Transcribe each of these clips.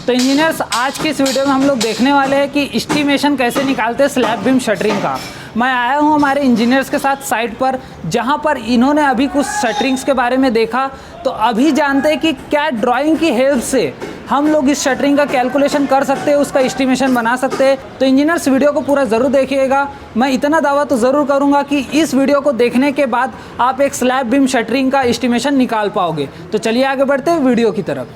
तो इंजीनियर्स आज की इस वीडियो में हम लोग देखने वाले हैं कि एस्टीमेशन कैसे निकालते हैं स्लैब बीम शटरिंग का। मैं आया हूँ हमारे इंजीनियर्स के साथ साइट पर, जहाँ पर इन्होंने अभी कुछ शटरिंग्स के बारे में देखा। तो अभी जानते हैं कि क्या ड्राइंग की हेल्प से हम लोग इस शटरिंग का कैलकुलेशन कर सकते हैं, उसका एस्टीमेशन बना सकते हैं। तो इंजीनियर्स वीडियो को पूरा ज़रूर देखिएगा। मैं इतना दावा तो ज़रूर करूँगा कि इस वीडियो को देखने के बाद आप एक स्लैब बीम शटरिंग का एस्टीमेशन निकाल पाओगे। तो चलिए आगे बढ़ते हैं वीडियो की तरफ।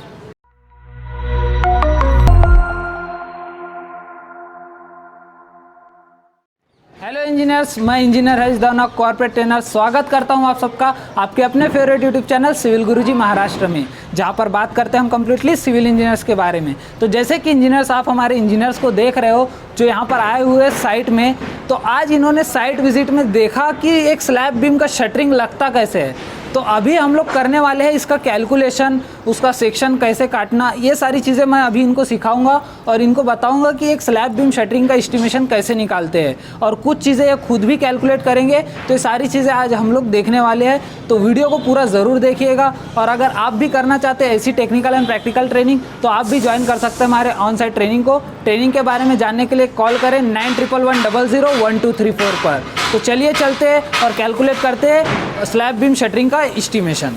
हेलो इंजीनियर्स, मैं इंजीनियर हरीश दाना, कॉर्पोरेट ट्रेनर। स्वागत करता हूं आप सबका आपके अपने फेवरेट यूट्यूब चैनल सिविल गुरुजी महाराष्ट्र में, जहां पर बात करते हैं हम कम्प्लीटली सिविल इंजीनियर्स के बारे में। तो जैसे कि इंजीनियर्स आप हमारे इंजीनियर्स को देख रहे हो जो यहां पर आए हुए साइट में, तो आज इन्होंने साइट विजिट में देखा कि एक स्लैब बीम का शटरिंग लगता कैसे है। तो अभी हम लोग करने वाले हैं इसका कैलकुलेशन, उसका सेक्शन कैसे काटना, ये सारी चीज़ें मैं अभी इनको सिखाऊंगा और इनको बताऊंगा कि एक स्लैब बीम शटरिंग का एस्टिमेशन कैसे निकालते हैं, और कुछ चीज़ें ये खुद भी कैलकुलेट करेंगे। तो ये सारी चीज़ें आज हम लोग देखने वाले हैं। तो वीडियो को पूरा ज़रूर देखिएगा, और अगर आप भी करना चाहते हैं ऐसी टेक्निकल एंड प्रैक्टिकल ट्रेनिंग, तो आप भी ज्वाइन कर सकते हैं हमारे ऑन साइट ट्रेनिंग को। ट्रेनिंग के बारे में जानने के लिए कॉल करें 9111001234 पर। तो चलिए चलते हैं और कैलकुलेट करते हैं स्लैब बीम शटरिंग का एस्टिमेशन।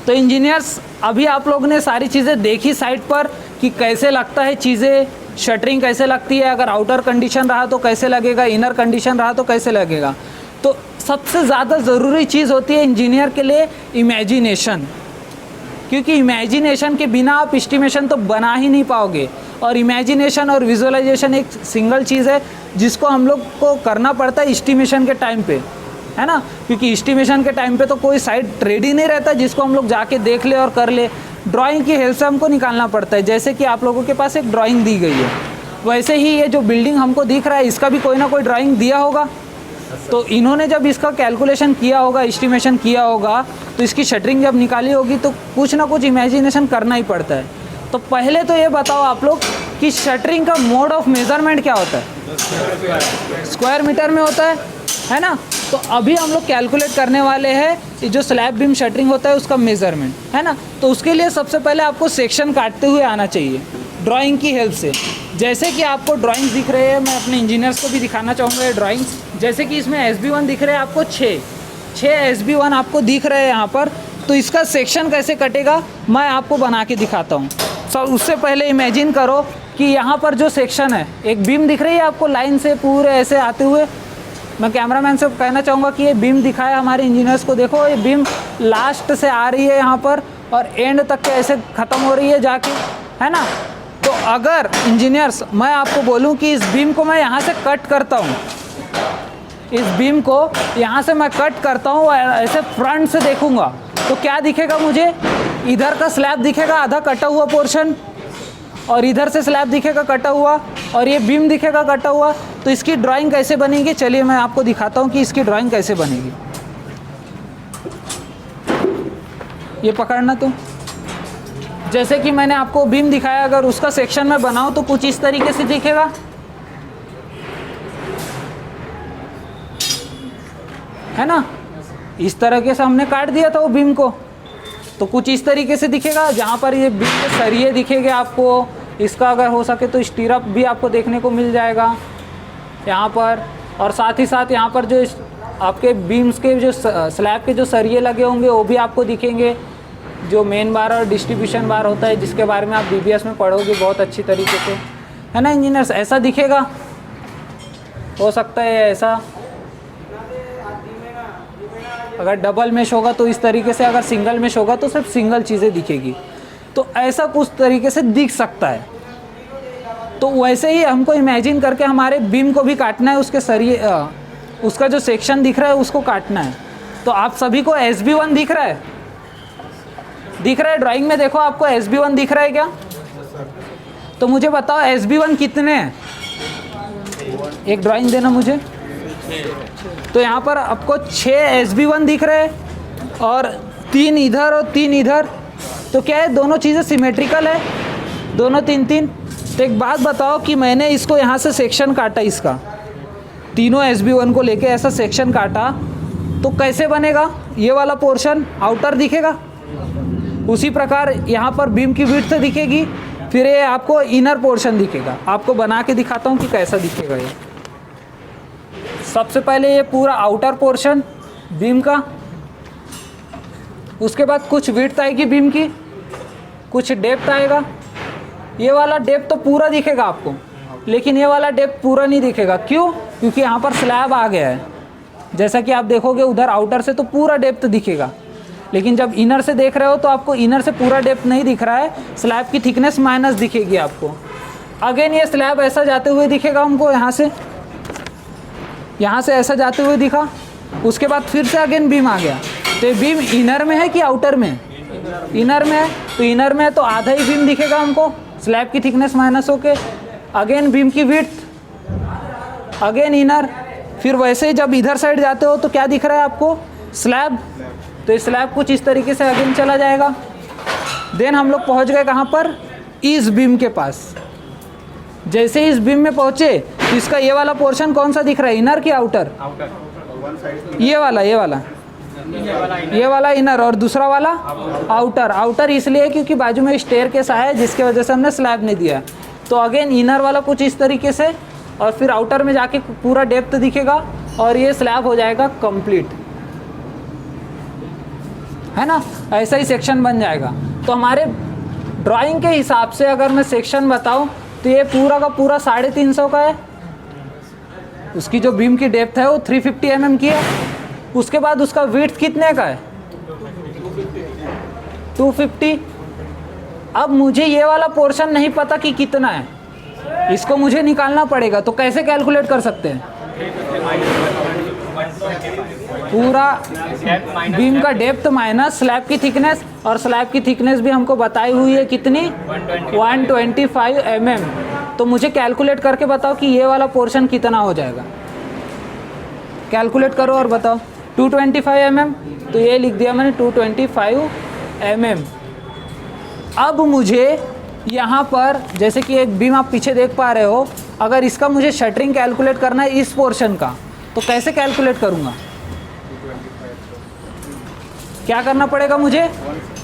तो इंजीनियर्स अभी आप लोगों ने सारी चीज़ें देखी साइट पर कि कैसे लगता है चीज़ें, शटरिंग कैसे लगती है, अगर आउटर कंडीशन रहा तो कैसे लगेगा, इनर कंडीशन रहा तो कैसे लगेगा। तो सबसे ज़्यादा ज़रूरी चीज़ होती है इंजीनियर के लिए इमेजिनेशन, क्योंकि इमेजिनेशन के बिना आप एस्टिमेशन तो बना ही नहीं पाओगे। और इमेजिनेशन और विजुअलाइजेशन एक सिंगल चीज़ है जिसको हम लोग को करना पड़ता है एस्टिमेशन के टाइम पे, है ना। क्योंकि एस्टिमेशन के टाइम पे तो कोई साइट रेडी नहीं रहता जिसको हम लोग जाके देख ले और कर ले। ड्राइंग की हेल्प से हमको निकालना पड़ता है। जैसे कि आप लोगों के पास एक ड्राइंग दी गई है, वैसे ही ये जो बिल्डिंग हमको दिख रहा है इसका भी कोई ना कोई ड्राइंग दिया होगा। तो इन्होंने जब इसका कैलकुलेशन किया होगा, एस्टिमेशन किया होगा, तो इसकी शटरिंग जब निकाली होगी तो कुछ ना कुछ इमेजिनेशन करना ही पड़ता है। तो पहले तो ये बताओ आप लोग कि शटरिंग का मोड ऑफ मेज़रमेंट क्या होता है? स्क्वायर मीटर में होता है ना। तो अभी हम लोग कैलकुलेट करने वाले हैं जो स्लैब बीम शटरिंग होता है उसका मेज़रमेंट, है ना। तो उसके लिए सबसे पहले आपको सेक्शन काटते हुए आना चाहिए ड्राइंग की हेल्प से। जैसे कि आपको ड्राइंग्स दिख रहे हैं, मैं अपने इंजीनियर्स को भी दिखाना चाहूँगा ये ड्राइंग्स। जैसे कि इसमें SB1 दिख रहे हैं आपको, 6 SB1 आपको दिख रहे हैं यहाँ पर। तो इसका सेक्शन कैसे कटेगा मैं आपको बना के दिखाता हूँ। उससे पहले इमेजिन करो कि यहाँ पर जो सेक्शन है, एक बीम दिख रही है आपको लाइन से पूरे ऐसे आते हुए। मैं कैमरामैन से कहना चाहूँगा कि ये बीम दिखाया हमारे इंजीनियर्स को। देखो ये बीम लास्ट से आ रही है यहाँ पर और एंड तक के ऐसे ख़त्म हो रही है जाके, है ना। तो अगर इंजीनियर्स मैं आपको बोलूँ कि इस बीम को मैं यहाँ से कट करता हूँ, इस बीम को यहाँ से मैं कट करता हूँ और ऐसे फ्रंट से देखूँगा तो क्या दिखेगा मुझे? इधर का स्लैब दिखेगा आधा कटा हुआ पोर्शन, और इधर से स्लैब दिखेगा कटा हुआ, और ये बीम दिखेगा कटा हुआ। तो इसकी ड्राइंग कैसे बनेगी चलिए मैं आपको दिखाता हूँ कि इसकी ड्राइंग कैसे बनेगी। ये पकड़ना तो, जैसे कि मैंने आपको बीम दिखाया, अगर उसका सेक्शन में बनाऊँ तो कुछ इस तरीके से दिखेगा, है ना। इस तरीके से हमने काट दिया था वो बीम को, तो कुछ इस तरीके से दिखेगा। जहाँ पर ये बीम के सरिये दिखेंगे आपको, इसका अगर हो सके तो स्टीरअप भी आपको देखने को मिल जाएगा यहाँ पर। और साथ ही साथ यहाँ पर जो आपके बीम्स के जो स्लैब के जो सरिये लगे होंगे वो भी आपको दिखेंगे, जो मेन बार और डिस्ट्रीब्यूशन बार होता है, जिसके बारे में आप BBS में पढ़ोगे बहुत अच्छी तरीके से, है ना इंजीनियर्स। ऐसा दिखेगा, हो सकता है ऐसा। अगर डबल मेश होगा तो इस तरीके से, अगर सिंगल मेश होगा तो सिर्फ सिंगल चीज़ें दिखेगी। तो ऐसा कुछ तरीके से दिख सकता है। तो वैसे ही हमको इमेजिन करके हमारे बीम को भी काटना है, उसके सरिये उसका जो सेक्शन दिख रहा है उसको काटना है। तो आप सभी को SB1 दिख रहा है, दिख रहा है ड्राइंग में। देखो आपको SB1 दिख रहा है क्या? तो मुझे बताओ SB1 कितने हैं? एक ड्राइंग देना मुझे। तो यहाँ पर आपको 6 SB1 दिख रहे हैं, और 3 इधर और 3 इधर। तो क्या है, दोनों चीज़ें सिमेट्रिकल है, दोनों 3-3। तो एक बात बताओ कि मैंने इसको यहाँ से सेक्शन काटा, इसका तीनों SB1 को लेके ऐसा सेक्शन काटा, तो कैसे बनेगा? ये वाला पोर्शन आउटर दिखेगा, उसी प्रकार यहाँ पर बीम की विड्थ दिखेगी, फिर ये आपको इनर पोर्शन दिखेगा। आपको बना के दिखाता हूँ कि कैसा दिखेगा ये। सबसे पहले ये पूरा आउटर पोर्शन बीम का, उसके बाद कुछ विड्थ आएगी बीम की, कुछ डेप्थ आएगा। ये वाला डेप्थ तो पूरा दिखेगा आपको, लेकिन ये वाला डेप्थ पूरा नहीं दिखेगा। क्यों? क्योंकि यहाँ पर स्लैब आ गया है। जैसा कि आप देखोगे उधर आउटर से तो पूरा डेप्थ दिखेगा, लेकिन जब इनर से देख रहे हो तो आपको इनर से पूरा डेप्थ नहीं दिख रहा है, स्लैब की थिकनेस माइनस दिखेगी आपको। अगेन ये स्लैब ऐसा जाते हुए दिखेगा हमको, यहाँ से ऐसा जाते हुए दिखा, उसके बाद फिर से अगेन बीम आ गया। तो ये बीम इनर में है कि आउटर में? इनर में है। तो इनर में है तो आधा ही बीम दिखेगा हमको, स्लैब की थिकनेस माइनस होके। अगेन बीम की विड्थ, अगेन इनर। फिर वैसे ही जब इधर साइड जाते हो तो क्या दिख रहा है आपको? स्लैब। तो इस स्लैब कुछ इस तरीके से अगेन चला जाएगा। देन हम लोग पहुंच गए कहाँ पर? इस बीम के पास। जैसे इस बीम में पहुंचे तो इसका ये वाला पोर्शन कौन सा दिख रहा है, इनर की आउटर? ये वाला इनर, और दूसरा वाला आउटर। आउटर इसलिए क्योंकि बाजू में स्टेयरकेस आया है, जिसके वजह से हमने स्लैब नहीं दिया। तो अगेन इनर वाला कुछ इस तरीके से, और फिर आउटर में जाके पूरा डेप्थ दिखेगा और ये स्लैब हो जाएगा कंप्लीट, है ना। ऐसा ही सेक्शन बन जाएगा। तो हमारे ड्राइंग के हिसाब से अगर मैं सेक्शन बताऊं तो ये पूरा का पूरा 350 का है। उसकी जो बीम की डेप्थ है वो 350 mm की है। उसके बाद उसका विड्थ कितने का है? 250। अब मुझे ये वाला पोर्शन नहीं पता कि कितना है, इसको मुझे निकालना पड़ेगा। तो कैसे कैलकुलेट कर सकते हैं? पूरा बीम का डेप्थ माइनस स्लैब की थिकनेस, और स्लैब की थिकनेस भी हमको बताई हुई है कितनी? 125 mm। तो मुझे कैलकुलेट करके बताओ कि ये वाला पोर्शन कितना हो जाएगा। कैलकुलेट करो और बताओ। 225 mm, तो ये लिख दिया मैंने 225 mm। अब मुझे यहाँ पर जैसे कि एक बीम आप पीछे देख पा रहे हो, अगर इसका मुझे शटरिंग कैलकुलेट करना है इस पोर्शन का, तो कैसे कैलकुलेट करूँगा? क्या करना पड़ेगा मुझे?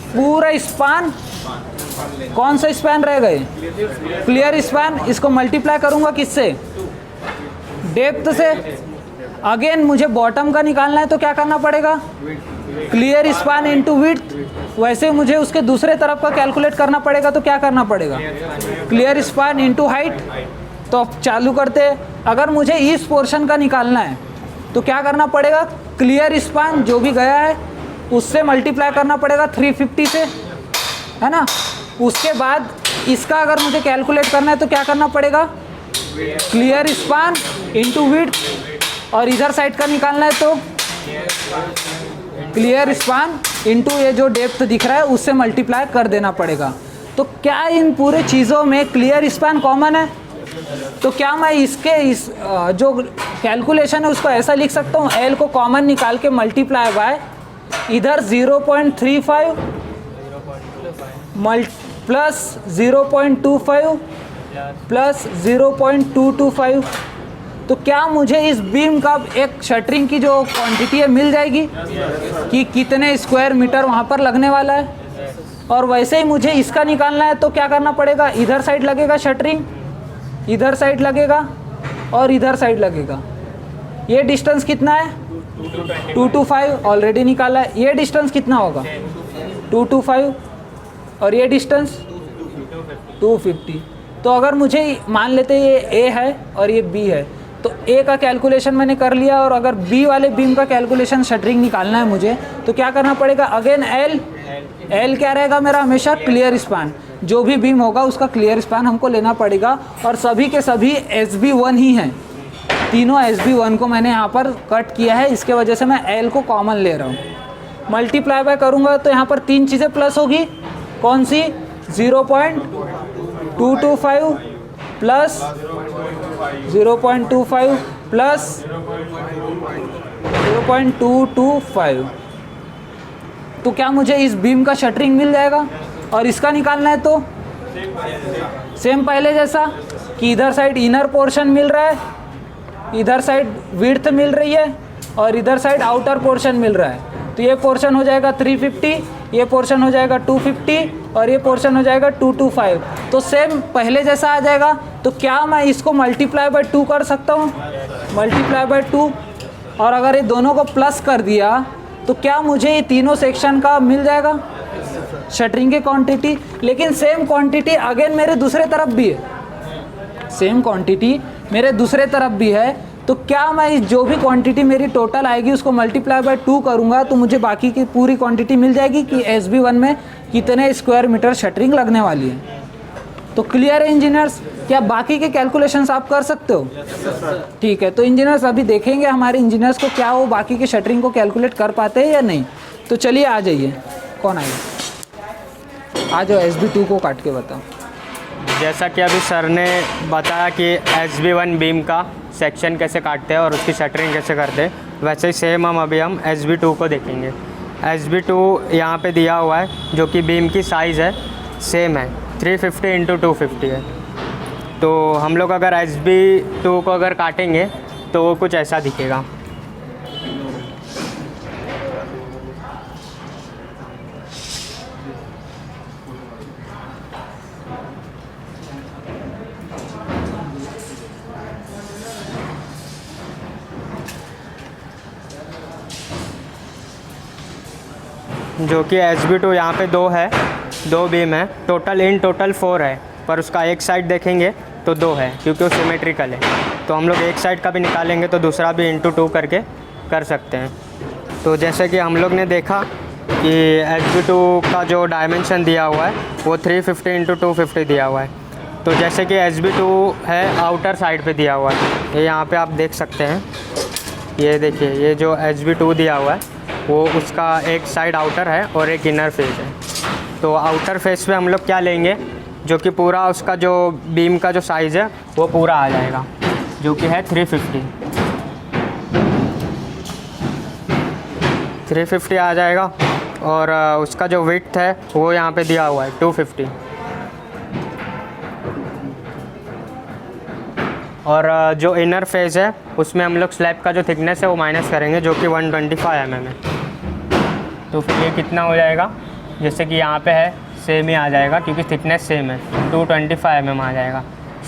पूरा स्पान, कौन सा स्पैन रहेगा ये? Clear span. इसको मल्टीप्लाई करूँगा किससे? डेप्थ से। अगेन मुझे बॉटम का निकालना है तो क्या करना पड़ेगा? Clear span into width. वैसे मुझे उसके दूसरे तरफ का कैलकुलेट करना पड़ेगा तो क्या करना पड़ेगा? Clear span into height. तो अब चालू करते हैं। अगर मुझे इस पोर्शन का निकालना है तो क्या करना पड़ेगा? क्लियर स्पैन जो भी गया है उससे मल्टीप्लाई करना पड़ेगा 350 से, है ना। उसके बाद इसका अगर मुझे कैलकुलेट करना है तो क्या करना पड़ेगा? क्लियर स्पैन इनटू विड्थ, और इधर साइड का निकालना है तो क्लियर स्पैन इनटू ये जो डेप्थ दिख रहा है उससे मल्टीप्लाई कर देना पड़ेगा। तो क्या इन पूरे चीज़ों में क्लियर स्पैन कॉमन है? तो क्या मैं इस जो कैलकुलेशन है उसको ऐसा लिख सकता हूँ, एल को कॉमन निकाल के मल्टीप्लाई बाय इधर 0.35 प्लस 0.25 प्लस 0.225। तो क्या मुझे इस बीम का एक शटरिंग की जो क्वांटिटी है मिल जाएगी कि कितने स्क्वायर मीटर वहाँ पर लगने वाला है? और वैसे ही मुझे इसका निकालना है तो क्या करना पड़ेगा? इधर साइड लगेगा शटरिंग, इधर साइड लगेगा और इधर साइड लगेगा। ये डिस्टेंस कितना है? 225 ऑलरेडी निकाला है। ये डिस्टेंस कितना होगा? 225, और ये डिस्टेंस 250। तो अगर मुझे मान लेते ये ए है और ये बी है, तो ए का कैलकुलेशन मैंने कर लिया, और अगर बी वाले बीम का कैलकुलेशन शटरिंग निकालना है मुझे तो क्या करना पड़ेगा? अगेन एल क्या रहेगा मेरा? हमेशा क्लियर स्पैन। जो भी बीम होगा उसका क्लियर स्पैन हमको लेना पड़ेगा, और सभी के सभी SB1 ही हैं। तीनों SB1 को मैंने यहाँ पर कट किया है, इसके वजह से मैं एल को कॉमन ले रहा हूँ। मल्टीप्लाई बाय करूँगा तो यहाँ पर 3 चीज़ें प्लस होगी। कौन सी? 0.225 प्लस 0.25 प्लस 0.225। तो क्या मुझे इस बीम का शटरिंग मिल जाएगा? और इसका निकालना है तो सेम पहले जैसा कि इधर साइड इनर पोर्शन मिल रहा है, इधर साइड विड्थ मिल रही है, और इधर साइड आउटर पोर्शन मिल रहा है। तो ये पोर्शन हो जाएगा 350 ये पोर्शन हो जाएगा 250 और ये पोर्शन हो जाएगा 225। तो सेम पहले जैसा आ जाएगा। तो क्या मैं इसको मल्टीप्लाई बाय 2 कर सकता हूँ? मल्टीप्लाई बाय 2, और अगर ये दोनों को प्लस कर दिया तो क्या मुझे ये तीनों सेक्शन का मिल जाएगा शटरिंग की क्वांटिटी। लेकिन सेम क्वांटिटी अगेन मेरे दूसरे तरफ भी है, सेम क्वांटिटी मेरे दूसरे तरफ भी है। तो क्या मैं इस जो भी क्वांटिटी मेरी टोटल आएगी उसको मल्टीप्लाई बाय 2 करूँगा तो मुझे बाकी की पूरी क्वांटिटी मिल जाएगी कि SB1 में कितने स्क्वायर मीटर शटरिंग लगने वाली है। तो क्लियर है इंजीनियर्स? क्या बाकी के कैलकुलेशंस आप कर सकते हो? ठीक है, तो इंजीनियर्स अभी देखेंगे हमारे इंजीनियर्स को क्या वो बाकी के शटरिंग को कैलकुलेट कर पाते हैं या नहीं। तो चलिए आ जाइए, कौन आएगा? आ जाओ, SB2 को काट के बताओ। जैसा कि अभी सर ने बताया कि SB1 बीम का सेक्शन कैसे काटते हैं और उसकी शटरिंग कैसे करते हैं, वैसे ही सेम अभी हम SB2 को देखेंगे। SB2 यहाँ पे दिया हुआ है जो कि बीम की साइज़ है सेम है 350 × 250 है। तो हम लोग अगर SB2 को अगर काटेंगे तो वो कुछ ऐसा दिखेगा। जो कि SB2 यहाँ पे 2 है, 2 बीम है, टोटल 4 है, पर उसका एक साइड देखेंगे तो 2 है क्योंकि वो सिमेट्रिकल है। तो हम लोग एक साइड का भी निकालेंगे तो दूसरा भी × 2 करके कर सकते हैं। तो जैसे कि हम लोग ने देखा कि SB2 का जो डायमेंशन दिया हुआ है वो 350 × 250 दिया हुआ है। तो जैसे कि SB2 है आउटर साइड पे दिया हुआ है, ये यहाँ पे आप देख सकते हैं। ये देखिए, ये जो SB2 दिया हुआ है वो उसका एक साइड आउटर है और एक इनर फेस है। तो आउटर फेस पे हम लोग क्या लेंगे, जो कि पूरा उसका जो बीम का जो साइज़ है वो पूरा आ जाएगा, जो कि है 350 आ जाएगा। और उसका जो विड्थ है वो यहाँ पे दिया हुआ है 250। और जो इनर फेस है उसमें हम लोग स्लैब का जो थिकनेस है वो माइनस करेंगे, जो कि 125 mm है। तो फिर ये कितना हो जाएगा, जैसे कि यहाँ पे है सेम ही आ जाएगा क्योंकि थिकनेस सेम है, 225 mm आ जाएगा।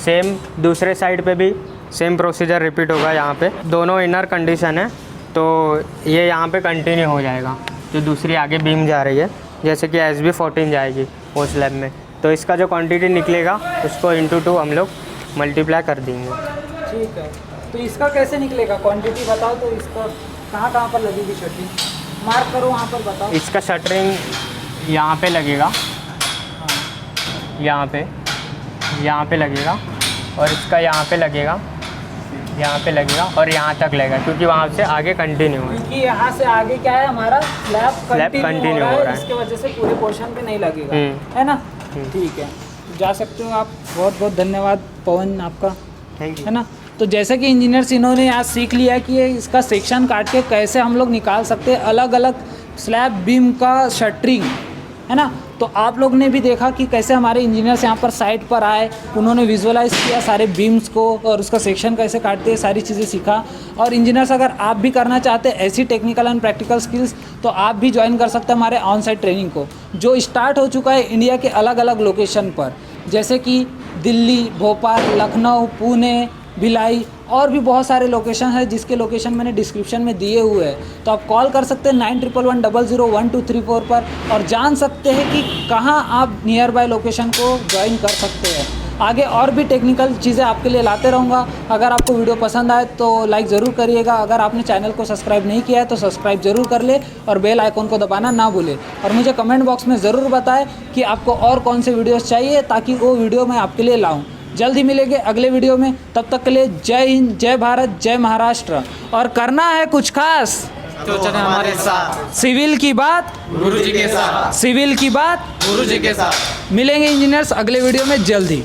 सेम दूसरे साइड पे भी सेम प्रोसीजर रिपीट होगा। यहाँ पे दोनों इनर कंडीशन है तो ये यहाँ पे कंटिन्यू हो जाएगा। जो दूसरी आगे बीम जा रही है जैसे कि SB14 जाएगी वो स्लैब में, तो इसका जो क्वांटिटी निकलेगा उसको × 2 हम लोग मल्टीप्लाई कर देंगे। ठीक है, तो इसका कैसे निकलेगा क्वांटिटी बताओ। तो इसका कहाँ पर लगेगी शटरिंग, मार्क करो वहाँ पर बताओ। इसका शटरिंग यहाँ पे लगेगा, यहाँ पे लगेगा, और इसका यहाँ पे लगेगा, यहाँ पे लगेगा और यहाँ तक लगेगा क्योंकि वहाँ से आगे कंटिन्यू है। क्योंकि यहाँ से आगे क्या है, हमारा स्लैब कंटिन्यू हो रहा है, इसके वजह से पूरे पोर्शन पे नहीं लगेगा, है ना। ठीक है, जा सकते हो आप। बहुत बहुत धन्यवाद पवन आपका, थैंक यू, है ना। तो जैसे कि इंजीनियर्स इन्होंने आज सीख लिया कि इसका सेक्शन काट के कैसे हम लोग निकाल सकते हैं अलग अलग स्लैब बीम का शटरिंग, है ना। तो आप लोग ने भी देखा कि कैसे हमारे इंजीनियर्स यहाँ पर साइट पर आए, उन्होंने विजुअलाइज किया सारे बीम्स को और उसका सेक्शन कैसे काटते हैं, सारी चीज़ें सीखा। और इंजीनियर्स अगर आप भी करना चाहते हैं ऐसी टेक्निकल एंड प्रैक्टिकल स्किल्स, तो आप भी ज्वाइन कर सकते हैं हमारे ऑन साइट ट्रेनिंग को, जो स्टार्ट हो चुका है इंडिया के अलग अलग लोकेशन पर, जैसे कि दिल्ली, भोपाल, लखनऊ, पुणे, भिलाई और भी बहुत सारे लोकेशन है जिसके लोकेशन मैंने डिस्क्रिप्शन में दिए हुए हैं। तो आप कॉल कर सकते हैं 9111001234 पर और जान सकते हैं कि कहाँ आप नियर बाय लोकेशन को ज्वाइन कर सकते हैं। आगे और भी टेक्निकल चीज़ें आपके लिए लाते रहूँगा। अगर आपको वीडियो पसंद आए तो लाइक ज़रूर करिएगा। अगर आपने चैनल को सब्सक्राइब नहीं किया है तो सब्सक्राइब ज़रूर कर ले और बेल आइकॉन को दबाना ना भूले। और मुझे कमेंट बॉक्स में ज़रूर बताएं कि आपको और कौन से वीडियोस चाहिए ताकि वो वीडियो मैं आपके लिए लाऊं। जल्द ही मिलेंगे अगले वीडियो में, तब तक के लिए जय हिंद, जय भारत, जय महाराष्ट्र। और करना है कुछ खास तो चले हमारे साथ, सिविल की बात गुरुजी के साथ, सिविल की बात गुरुजी के साथ। मिलेंगे इंजीनियर्स अगले वीडियो में जल्द ही।